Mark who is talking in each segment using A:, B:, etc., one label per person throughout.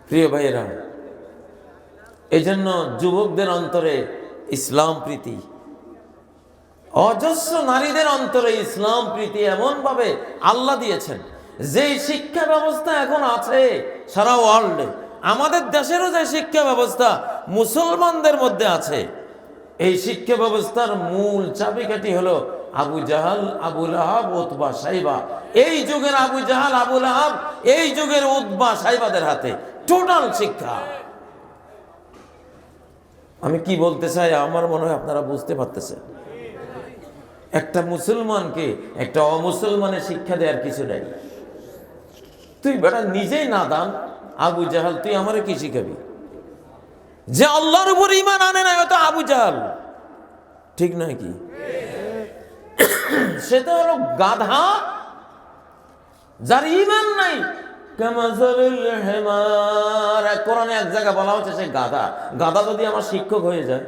A: প্রিয় ভাইয়েরা, এই জন্য যুবকদের অন্তরে ইসলাম প্রীতি, অজস্র নারীদের অন্তরে ইসলাম প্রীতি এমনভাবে আল্লাহ দিয়েছেন। যে শিক্ষা ব্যবস্থা এখন আছে সারা ওয়ার্ল্ডে, আমাদের দেশেরও যে শিক্ষা ব্যবস্থা মুসলমানদের মধ্যে আছে, এই শিক্ষা ব্যবস্থার মূল চাবিকাঠি হলো আবু জাহাল, আবু লাহাব, উতবা, সাইবা। এই যুগের আবু জাহাল, আবু লাহাব, এই যুগের উতবা, সাইবাদের হাতে টোটাল শিক্ষা। আমি কি বলতে চাই আমার মনে হয় আপনারা বুঝতে পারতেছেন। একটা মুসলমানকে একটা অমুসলমানের শিক্ষা দেওয়ার কিছু নেই। তুই বেটা নিজেই নাদান আবু জাহাল, তুই আমারে কি শিখাবি? যে আল্লাহর উপর ঈমান আনে না তো আবু জাহাল, ঠিক নয় কি? সে তো হলো গাধা, যার ঈমান নাই। কোরআনে এক জায়গায় বলা হচ্ছে সে গাধা। গাধা যদি আমার শিক্ষক হয়ে যায়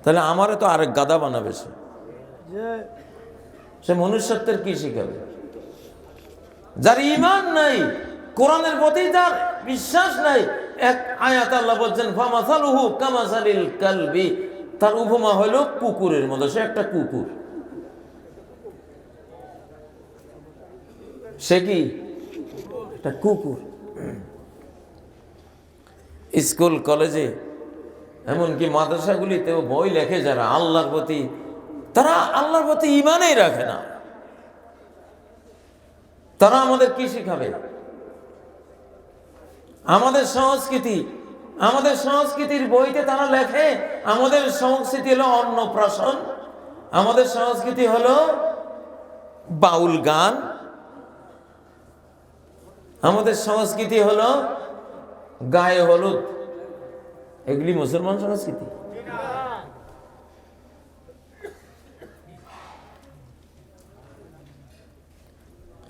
A: তাহলে আমারে তো আরেক গাধা বানাবে। সে মনুষ্যত্বের কি শিখাবে? যার ঈমান নাই, কোরআনের প্রতি যার বিশ্বাস নাই, এক আয়াত আল্লাহ বলছেন ফামাসালুহু কামাসালিল কালবি, তার উপমা হলো কুকুরের মতো। সে একটা কুকুর। সে কি? একটা কুকুর। স্কুল কলেজে এমনকি মাদ্রাসাগুলিতেও বই লেখে যারা আল্লাহর প্রতি, তারা আল্লাহর প্রতি ঈমানই রাখে না। তারা আমাদের কি শিখাবে? আমাদের সংস্কৃতি, আমাদের সংস্কৃতির বইতে তারা লেখে আমাদের সংস্কৃতি হলো অন্নপ্রাশন, আমাদের সংস্কৃতি হলো বাউল গান, আমাদের সংস্কৃতি হলো গায়ে হলুদ। এগুলি মুসলমান সংস্কৃতি?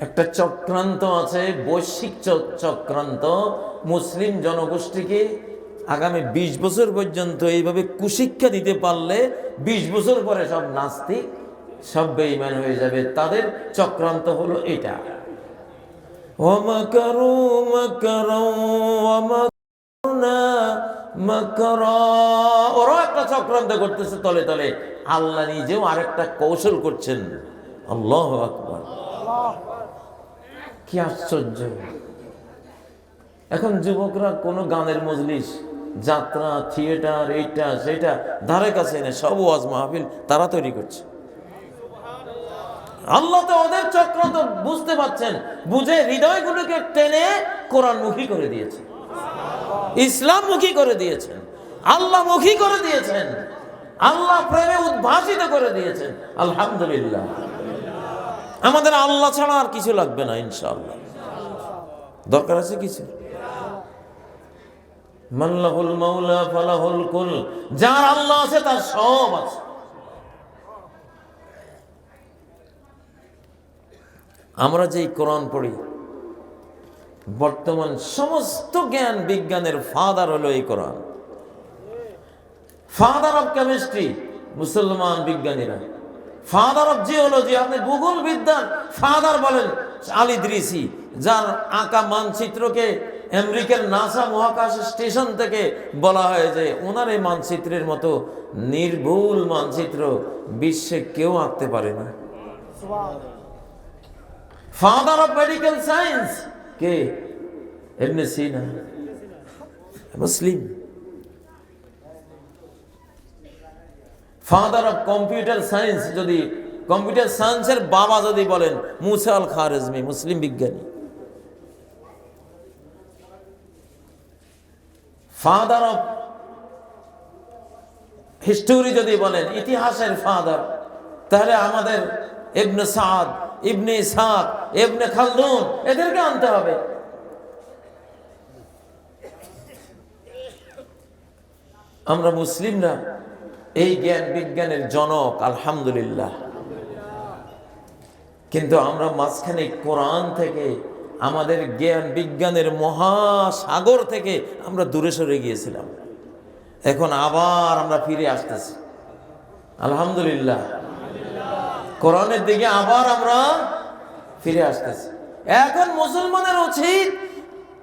A: একটা চক্রান্ত আছে, বৈশ্বিক চক্রান্ত। মুসলিম জনগোষ্ঠীকে আগামী 20 বছর পর্যন্ত এইভাবে কুশিক্ষা দিতে পারলে 20 বছর পরে সব নাস্তিক, সব বেঈমান হয়ে যাবে। তাদের চক্রান্ত হলো এটা। ওয়ামাকারু মাকারাও ওয়ামাকারনা মাকারা। ওরা একটা চক্রান্ত করতেছে তলে তলে, আল্লাহ নিজেও আরেকটা কৌশল করছেন। আল্লাহু আকবার। কি আশ্চর্য! এখন যুবকরা কোনো গানের মজলিস, যাত্রা, থিয়েটার, এইটা সেটা ধারে কাছে এনে সব ওয়াজ মাহফিল তারা তৈরি করছে। আল্লাহ তো ওদের চক্রান্ত বুঝতে পারছেন, বুঝে হৃদয়গুলোকে টেনে কোরআনমুখী করে দিয়েছেন, ইসলামমুখী করে দিয়েছেন, আল্লাহমুখী করে দিয়েছেন, আল্লাহ প্রেমে উদ্ভাসিত করে দিয়েছেন। আলহামদুলিল্লাহ। আমাদের আল্লাহ ছাড়া আর কিছু লাগবে না ইনশাআল্লাহ। দরকার আছে কিছু? মাল্লাহুল মাওলা ফালাহুল কুল। যার আল্লাহ আছে তার সব আছে। আমরা যেই কোরআন পড়ি, বর্তমান সমস্ত জ্ঞান বিজ্ঞানের ফাদার হলো এই কোরআন। ফাদার অফ কেমিস্ট্রি মুসলমান বিজ্ঞানীরা, ফাদার অফ জিওলজি, আপনি ভূগোল বিদ্যার ফাদার বলেন আল ইদরিসি, যার আঁকা মানচিত্রকে আমেরিকার নাসা মহাকাশ স্টেশন থেকে বলা হয় যে ওনার এই মানচিত্রের মতো নির্ভুল মানচিত্র বিশ্বে কেউ আঁকতে পারে না। ফাদার অফ মেডিকেল সায়েন্স কে? ইবনে সিনা, মুসলিম। ফাদার অফ কম্পিউটার সায়েন্স, যদি কম্পিউটার সায়েন্সের বাবা যদি বলেন মুসা আল খারেজমি, মুসলিম বিজ্ঞানী। ফাদার অফ হিস্টোরি যদি বলেন, ইতিহাসের ফাদার, তাহলে আমাদের ইবনে সাদ, ইবনে ইসহাক, ইবনে খালদুন, এদেরকে আনতে হবে। আমরা মুসলিমরা এই জ্ঞান বিজ্ঞানের জনক, আলহামদুলিল্লাহ। কিন্তু আমরা মাঝখানে কোরআন থেকে, আমাদের জ্ঞান বিজ্ঞানের মহাসাগর থেকে আমরা দূরে সরে গিয়েছিলাম। এখন আবার আমরা ফিরে আসতেছি, আলহামদুলিল্লাহ। কোরআনের দিকে আবার আমরা ফিরে আসতেছি। এখন মুসলমানের উচিত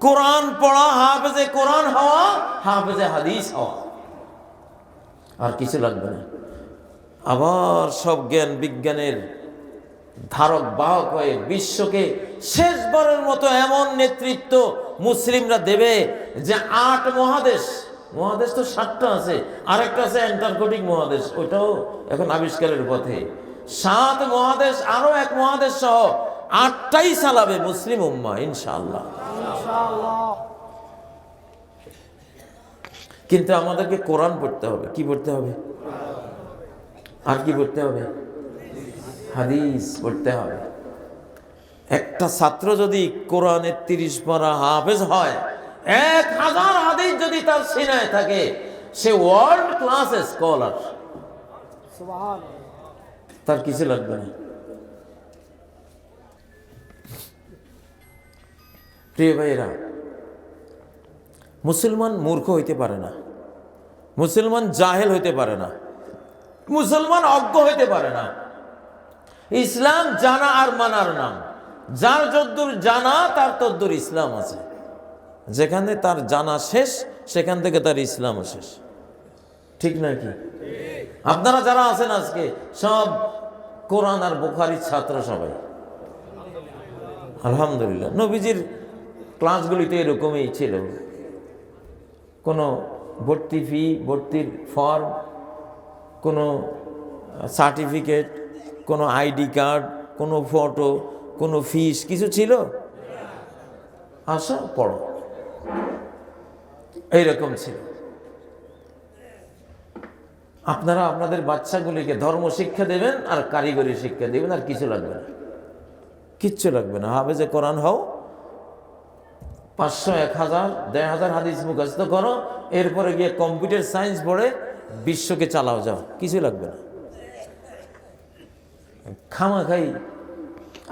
A: কোরআন পড়া, হাফেজে কোরআন হওয়া, হাফেজে হাদিস হওয়া, আর কিছু লাগবে না। আবার সব জ্ঞান বিজ্ঞানের ধারক বাহক হয়ে বিশ্বকে শেষবারের মতো এমন নেতৃত্ব মুসলিমরা দেবে যে 8 মহাদেশ, মহাদেশ তো 7টা আছে, আরেকটা আছে অ্যান্টার্কটিক মহাদেশ, ওইটাও এখন আবিষ্কারের পথে। 7 মহাদেশ আরো 1 মহাদেশ সহ 8টাই চালাবে মুসলিম উম্মাহ ইনশাআল্লাহ। কিন্তু আমাদেরকে কোরআন পড়তে হবে। কি পড়তে হবে? আর কি পড়তে হবে? হাদিস পড়তে হবে। একটা ছাত্র যদি কোরআনের 30 পারা হাফেজ হয়, 1000 হাদিস যদি তার সিনায় থাকে, সে ওয়ার্ল্ড ক্লাস স্কলার, তার কিছু লাগবে না। প্রিয় ভাইয়েরা, মুসলমান মূর্খ হইতে পারে না, মুসলমান জাহেল হইতে পারে না, মুসলমান অজ্ঞ হইতে পারে না। ইসলাম জানা আর মানার নাম। যার যদ্দুর জানা তার তদ্দুর ইসলাম আছে। যেখানে তার জানা শেষ সেখান থেকে তার ইসলামও শেষ। ঠিক নাকি? আপনারা যারা আছেন আজকে সব কোরআন আর বুখারীর ছাত্র সবাই, আলহামদুলিল্লাহ। নবীজির ক্লাসগুলিতে এরকমই ছিল। কোনো ভর্তি ফি, ভর্তির ফর্ম, কোনো সার্টিফিকেট, কোনো আইডি কার্ড, কোনো ফটো, কোনো ফিস কিছু ছিল? আসো পড়ো, এইরকম ছিল। আপনারা আপনাদের বাচ্চাগুলিকে ধর্ম শিক্ষা দেবেন আর কারিগরি শিক্ষা দেবেন, আর কিছু লাগবে না, কিচ্ছু লাগবে না। হাফেজে কোরআন হও, 500, 1000, 1500 হাদিস মুখস্থ করো, এরপরে গিয়ে কম্পিউটার সায়েন্স পড়ে বিশ্বকে চালাও, যাও, কিছু লাগবে না। খামাখাই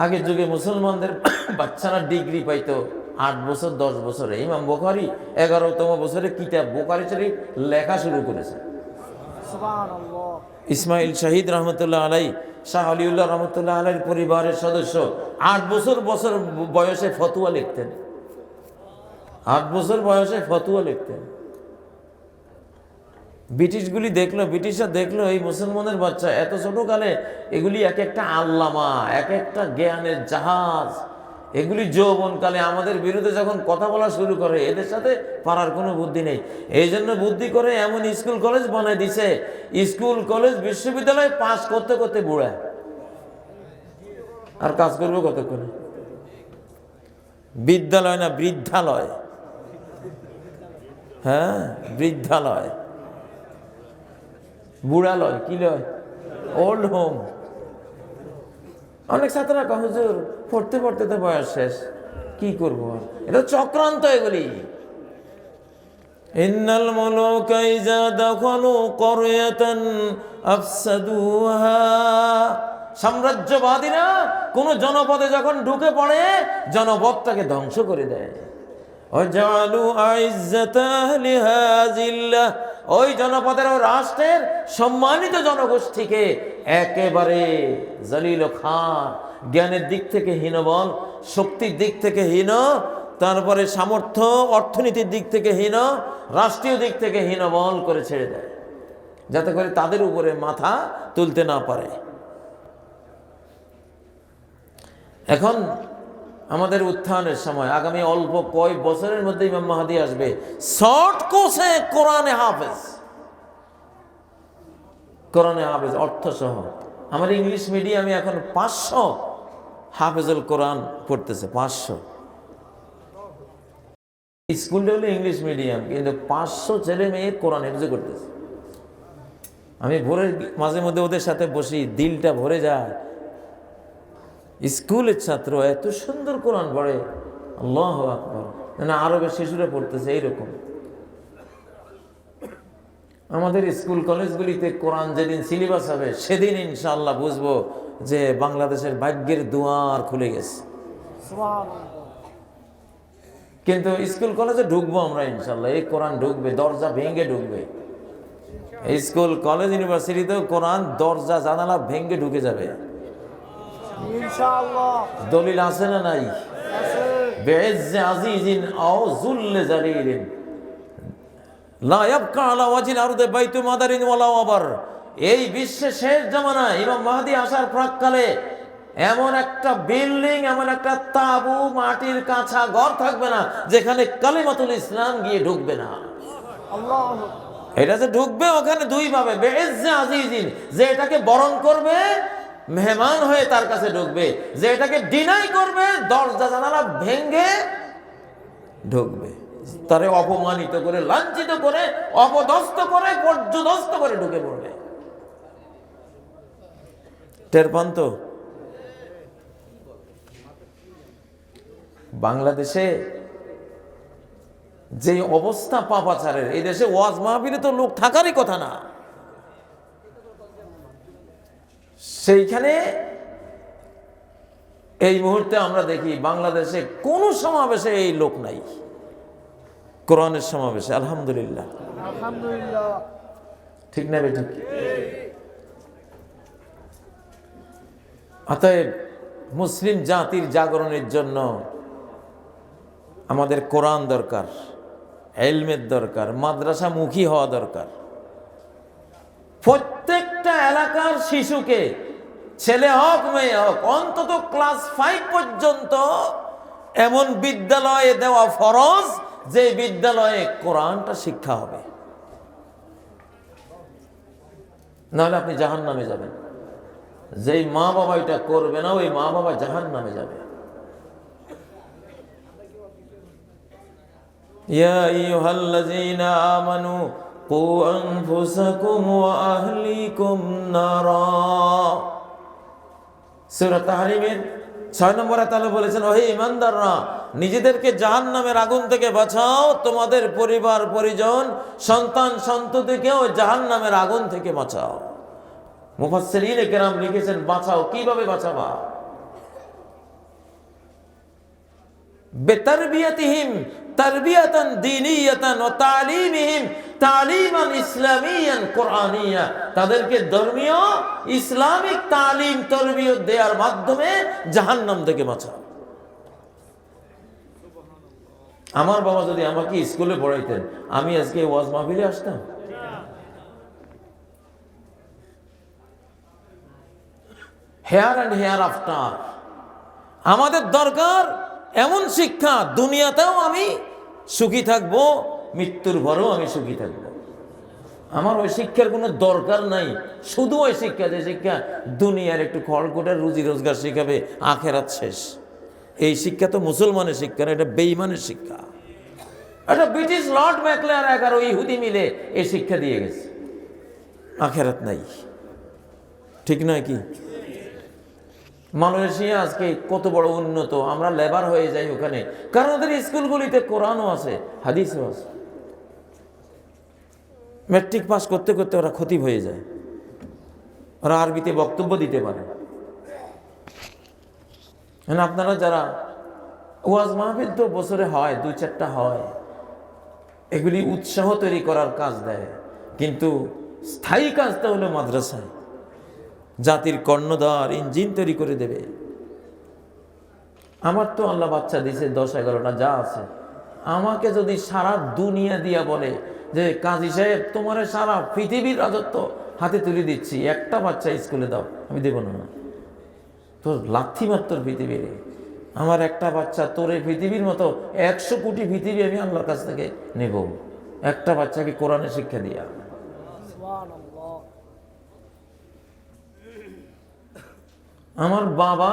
A: আগের যুগে মুসলমানদের বাচ্চারা ডিগ্রি পাইতো 8 বছর 10 বছরে। ইমাম বুখারী 11তম বছরে কিতাব বুখারী শরীফ লেখা শুরু করেছে। ইসমাইল শাহিদ রহমতুল্লাহ আলাই, শাহ আলিউল্লাহ রহমতুল্লাহ আলাইয়ের পরিবারের সদস্য 8 বছর বয়সে ফতুয়া লিখতেন। 8 বছর বয়সে ফতুয়া লিখতেন। ব্রিটিশগুলি দেখলো, ব্রিটিশরা দেখলো এই মুসলমানের বাচ্চা এত ছোটকালে এগুলি এক একটা আল্লামা, এক একটা জ্ঞানের জাহাজ। এগুলি যৌবনকালে আমাদের বিরুদ্ধে যখন কথা বলা শুরু করে, এদের সাথে পারার কোনো বুদ্ধি নেই। এই জন্য বুদ্ধি করে এমন স্কুল কলেজ বানাই দিছে, স্কুল কলেজ বিশ্ববিদ্যালয় পাস করতে করতে বুড়া, আর কাজ করবো কতক্ষণে? বিদ্যালয় না বৃদ্ধালয়, হ্যাঁ বৃদ্ধালয়, বুড়ালয়, কি লয়? Old home. অনেক ছাত্ররা কয় হুজুর পড়তে পড়তে তো বয়স শেষ, কি করবো? এটা চক্রান্ত এগুলি। ইন্নাল মুলুকা ইযা দাখালু ক্বরয়াতান আফসাদুহা। সাম্রাজ্যবাদীরা কোন জনপদে যখন ঢুকে পড়ে, জনপদটাকে ধ্বংস করে দেয়। ওয়াজআলু আইজ্জাতা আহলিহা যিল্লাহ। ওই জনপদের ও রাষ্ট্রের সম্মানিত জনগোষ্ঠীকে একেবারে জলিল ও খার, জ্ঞানের দিক থেকে হীনবল, শক্তির দিক থেকে হীন, তারপরে সামর্থ্য অর্থনীতির দিক থেকে হীন, রাষ্ট্রীয় দিক থেকে হীনবল করে ছেড়ে দেয়, যাতে করে তাদের উপরে মাথা তুলতে না পারে। এখন আমাদের উত্থানের সময়, আগামী অল্প কয়েক বছরের মধ্যে ইমাম মাহদী আসবে। শর্ট কোর্সে কোরআনে হাফেজ, কোরআনে হাফেজ অর্থ সহ। আমার ইংলিশ মিডিয়ামে এখন 500 হাফেজুল কোরআন পড়তেছে, 500। স্কুলটা হলো ইংলিশ মিডিয়াম, কিন্তু 500 ছেলে মেয়ে কোরআন হেফজ করতেছে। আমি ভোরে মাঝে মধ্যে ওদের সাথে বসি, দিলটা ভরে যায়। স্কুলের ছাত্র এত সুন্দর কোরআন পড়ে, আল্লাহু আকবার। না আরবের শিশুরা পড়তেছে এইরকম। আমাদের স্কুল কলেজগুলিতে কোরআন যেদিন সিলেবাস হবে, সেদিন ইনশাআল্লাহ বুঝবো যে বাংলাদেশের ভাগ্যের দুয়ার খুলে গেছে। কিন্তু স্কুল কলেজে ঢুকবো আমরা ইনশাআল্লাহ, এই কোরআন ঢুকবে, দরজা ভেঙে ঢুকবে। স্কুল কলেজ ইউনিভার্সিটিতেও কোরআন দরজা জানালা ভেঙে ঢুকে যাবে ইনশাআল্লাহ। দলিল আছে না নাই? বিইজ্জি আজিজিন আও যুল্লি জালিলিন লা ইয়াবকা আলা ওয়াজিল আরদি বাইতু মাদারিন ওয়ালা ওয়াবার। এই বিশ্বের শেষ জামানায় ইমাম মাহদী আসার প্রাক্কালে এমন একটা বিল্ডিং, এমন একটা তাঁবু, মাটির কাঁচা ঘর থাকবে না যেখানে কালিমাতুল ইসলাম গিয়ে ঢুকবে না। এটা যে ঢুকবে ওখানে দুই ভাবে, বিইজ্জি আজিজিন, যে এটাকে বরণ করবে মেহমান হয়ে তার কাছে ঢুকবে, যে এটাকে ডিনাই করবে দরজা জানালা ভেঙ্গে ঢুকবে, তারে অপমানিত করে, লাঞ্ছিত করে, অপদস্থ করে, পর্যদস্ত করে ঢুকে পড়বে। টের পান তো? বাংলাদেশে যে অবস্থা পাপাচারের, এই দেশে ওয়াজ মাহফিলে তো লোক থাকারই কথা না। সেইখানে এই মুহূর্তে আমরা দেখি বাংলাদেশে কোন সমাবেশে এই লোক নাই, কোরআনের সমাবেশে। আলহামদুলিল্লাহ, ঠিক না বে? ঠিক। অতএব মুসলিম জাতির জাগরণের জন্য আমাদের কোরআন দরকার, ইলমের দরকার, মাদ্রাসামুখী হওয়া দরকার। প্রত্যেকটা এলাকার শিশুকে, ছেলে হোক মেয়ে হোক, অন্তত ক্লাস 5 পর্যন্ত এমন বিদ্যালয়ে দেওয়া ফরজ যে বিদ্যালয়ে কোরআনটা শিক্ষা হবে, নাহলে আপনি জাহান্নামে যাবেন। যেই মা বাবা এটা করবে না, ওই মা বাবা জাহান্নামে যাবে। ইয়া আইয়ুহাল্লাযীনা আমানু কু আনফুসাকুম ওয়া আহলিকুম নারা। সূরা তাহরিমের 6 নম্বর আয়াতে আল্লাহ বলেছেন, ওহে ঈমানদাররা, নিজেদেরকে জাহান্নামের আগুন থেকে বাঁচাও, তোমাদের পরিবার পরিজন, সন্তান সন্ততিকেও জাহান্নামের আগুন থেকে বাঁচাও। মুফাসসিরিনে কেরাম লিখেছেন, বাঁচাও কিভাবে বাঁচাবা? বিতারবিয়াতিহিম তারবিয়াতান দীনিয়াতান ওয়া তালিমিহিম তালিমান ইসলামিয়ান কুরআনিয়া। তাদেরকে ধর্মীয় ইসলামিক তালিম তরবিয়ত দেওয়ার মাধ্যমে জাহান্নাম থেকে বাঁচাও। আমার বাবা যদি আমাকে স্কুলে পড়াইতেন, আমি আজকে ওয়াজ মাহফিলে আসতাম? হেয়ার অ্যান্ড হেয়ার আফটার আমাদের দরকার এমন শিক্ষা, দুনিয়াতেও আমি সুখী থাকবো, মৃত্যুর পরেও আমি সুখী থাকবো। আমার ওই শিক্ষার কোনো দরকার নাই। শুধু ওই শিক্ষা, যে শিক্ষা দুনিয়ার একটু খড়কুটার রুজি রোজগার শিখাবে, আখেরাত শেষ। এই শিক্ষা তো মুসলমানের শিক্ষা না, এটা বেঈমানের শিক্ষা। এটা ব্রিটিশ লর্ড ম্যাকলেয়ার 11 ইহুদি মিলে এই শিক্ষা দিয়ে গেছে, আখেরাত নাই। ঠিক নয় কি? মালয়েশিয়া আজকে কত বড় উন্নত, আমরা লেবার হয়ে যাই ওখানে, কারণ ওদের স্কুলগুলিতে কোরআনও আছে, হাদিসও আছে। ম্যাট্রিক পাস করতে করতে ওরা খতিব হয়ে যায়, ওরা আরবিতে বক্তব্য দিতে পারে। আপনারা যারা ওয়াজ মাহফিল তো বছরে হয় 2-4টা হয়, এগুলি উৎসাহ তৈরি করার কাজ দেয়, কিন্তু স্থায়ী কাজটা হলো মাদ্রাসায়। জাতির কর্ণধার, ইঞ্জিন তৈরি করে দেবে। আমার তো আল্লাহ বাচ্চা দিয়েছে 10-11টা যা আছে, আমাকে যদি সারা দুনিয়া দিয়া বলে যে কাজী সাহেব তোমার সারা পৃথিবীর রাজত্ব হাতে তুলে দিচ্ছি, একটা বাচ্চা স্কুলে দাও, আমি দেব না। তোর লাথি মাত্র পৃথিবীর, আমার একটা বাচ্চা, তোর এই পৃথিবীর মতো 100 কোটি পৃথিবী আমি আল্লাহর কাছ থেকে নেব, একটা বাচ্চাকে কোরআনের শিক্ষা দিয়া। আমার বাবা,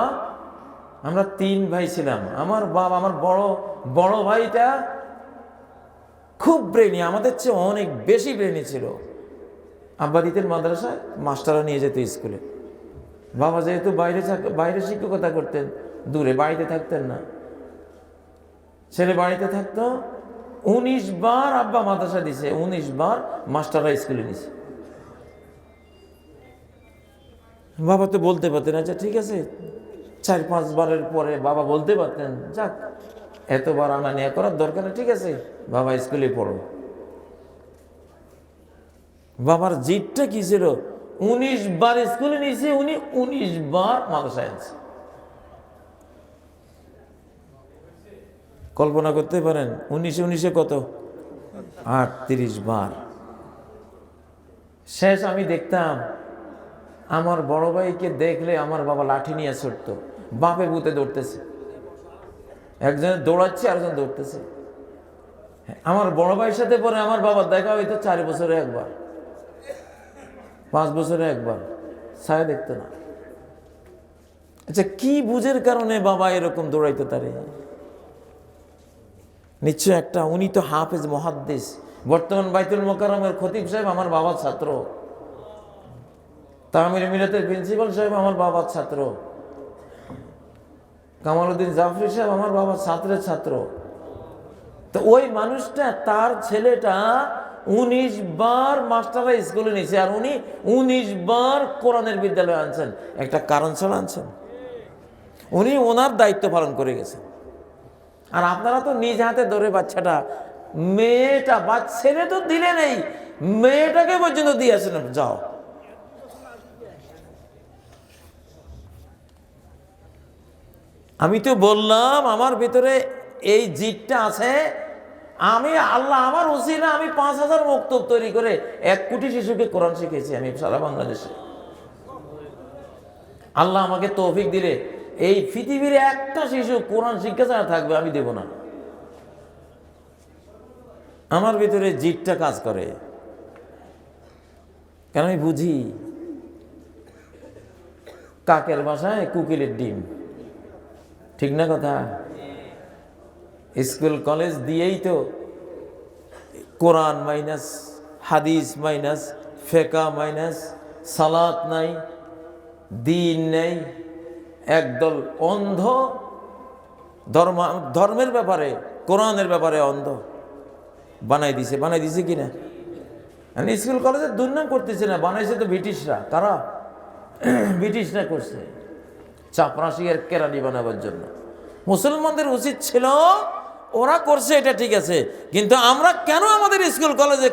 A: আমরা 3 ভাই ছিলাম, আমার বাবা, আমার বড় ভাইটা খুব ব্রেনি, আমাদের চেয়ে অনেক বেশি ব্রেনি ছিল। আব্বা দিতেন মাদ্রাসায়, মাস্টাররা নিয়ে যেত স্কুলে। বাবা যেহেতু বাইরে শিক্ষকতা করতেন, দূরে, বাড়িতে থাকতেন না, ছেলে বাড়িতে থাকতো। 19 বার আব্বা মাদ্রাসা দিছে, 19 বার মাস্টাররা স্কুলে নিছে। বাবা তো বলতে পারতেন, আচ্ছা ঠিক আছে, 4-5 বারের পরে বাবা বলতে পারতেন, যাক এতবার আনা নেওয়া করার দরকার নেই, ঠিক আছে বাবা স্কুলে পড়ো। বাবার জিদটা কি ছিল? 19 বার স্কুলে নিয়েছে উনি, 19 বার মাদ্রাসায় আছে। কল্পনা করতে পারেন 19 কত 38 বার। শেষ আমি দেখতাম আমার বড় ভাইকে দেখলে আমার বাবা লাঠি নিয়ে ছুটতো, বাপে ভূতে দৌড়তেছে, একজন দৌড়াচ্ছে আরেকজন দৌড়তেছে। আমার বড় ভাইয়ের সাথে পরে আমার বাবার দেখা হইতো 4 বছরে একবার, 5 বছরে একবার, ছায়া দেখতো না। আচ্ছা, কি বুঝের কারণে বাবা এরকম দৌড়াইতে পারে? নিশ্চয় একটা, উনি তো হাফেজ মুহাদ্দিস, বর্তমান বাইতুল মোকাররমের খতিব সাহেব আমার বাবার ছাত্র, তামির মিলাতের প্রিন্সিপাল সাহেব আমার বাবার ছাত্র, কামালউদ্দিন জাফরি সাহেব আমার বাবার ছাত্রের ছাত্র। তো ওই মানুষটা, তার ছেলেটা 19 বার মাস্টাররা স্কুলে নিয়েছে, আর উনি 19 বার কোরআনের বিদ্যালয়ে আনছেন। একটা কারণ ছাড়া আনছেন, উনি ওনার দায়িত্ব পালন করে গেছেন। আর আপনারা তো নিজ হাতে ধরে বাচ্চাটা, মেয়েটা, ছেলে তো দিলে নেই, মেয়েটাকে পর্যন্ত দিয়েছেন, যাও। আমি তো বললাম আমার ভিতরে এই জিদটা আছে। আমি আল্লাহ আমার উসিলা আমি 5000 মক্তব তৈরি করে 1 কোটি শিশুকে কোরআন শিখেছি আমি সারা বাংলাদেশে। আল্লাহ আমাকে তৌফিক দিলে এই পৃথিবীর একটা শিশু কোরআন শিক্ষা ছাড়া থাকবে আমি দেব না। আমার ভিতরে জিদটা কাজ করে, কেন আমি বুঝি কাকের বাসায় কুকিলের ডিম, ঠিক না কথা? স্কুল কলেজ দিয়েই তো কোরআন মাইনাস, হাদিস মাইনাস, ফেকা মাইনাস, সালাত নাই, দিন নেই, একদল অন্ধ, ধর্মের ব্যাপারে, কোরআনের ব্যাপারে অন্ধ বানাই দিছে কিনা? স্কুল কলেজে দুর্নাম করতেছে না, বানাইছে তো ব্রিটিশরা। কারা? ব্রিটিশরা করছে, চাপরাশিয়ার কেরানি বানাবার জন্য। মুসলমানদের উচিত ছিল, ওরা করছে এটা ঠিক আছে, কিন্তু আমরা কেন আমাদের স্কুল কলেজে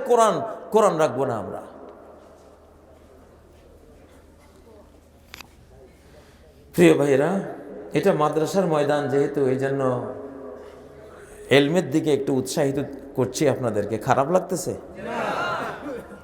A: কোরআন রাখবো না? আমরা প্রিয় ভাইরা, এটা মাদ্রাসার ময়দান যেহেতু, এই জন্য এলমের দিকে একটু উৎসাহিত করছি আপনাদেরকে। খারাপ লাগতেছে?